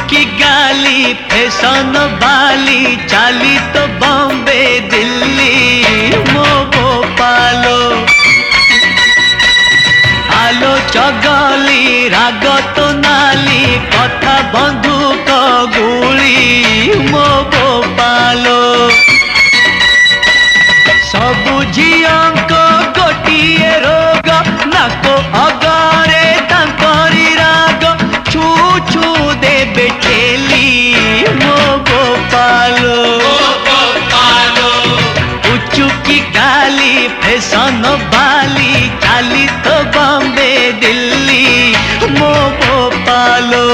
की गाली फैशन वाली चाली तो बॉम्बे दिल्ली मो भोपालो आलो चगली राग तो नाली कथा बंधुक गुली मो भोपालो सबु झियंक गोटिए रोग नाको अगरे तांकरी राग छू छू देबे ठेली मो गोपालो उचुकी गाली फैशन वाली चाली तो बॉम्बे दिल्ली मो गोपालो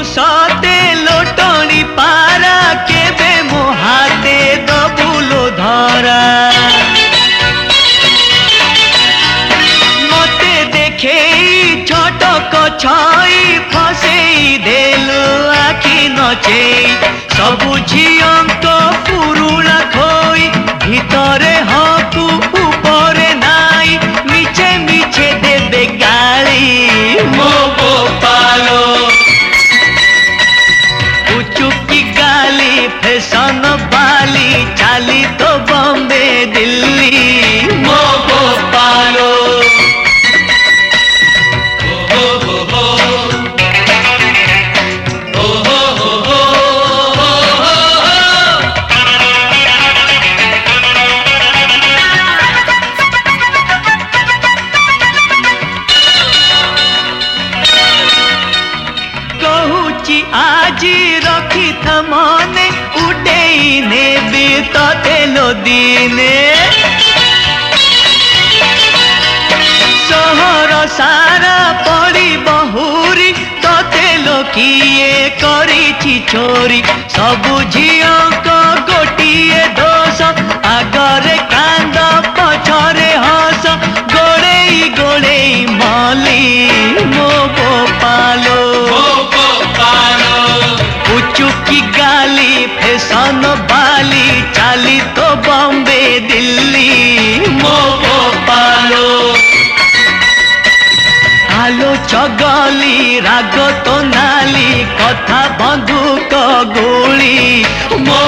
सते लोटणी पारा केबे मोहाते दबुलो धरा मते देखे छटक छई फसेई देलु आखि नचे सबु झियंक पुरुणा खोई भितरे हकु ऊपरे नाई मिछे मिछे देबे गाली मो गोपालो चुकी गाली फैशन वाली चाली तो बॉम्बे दिल्ली मो गोपालो कहूची आजी रखी था मने उडेई नेबी ततेलो दिने सहर सारा पड़ी बहुरी ततेलो किए करिछि चोरी सबु झियंक गोटिए दोष आगरे कांद पछरे हस गोड़ेई गोड़ेई मली मो गोपालो उचुकी गाली फैशन वाली चाली तो बॉम्बे दिल्ली मो गोपालो आलो चगली राग तो नाली कथा बंधुक गुली मो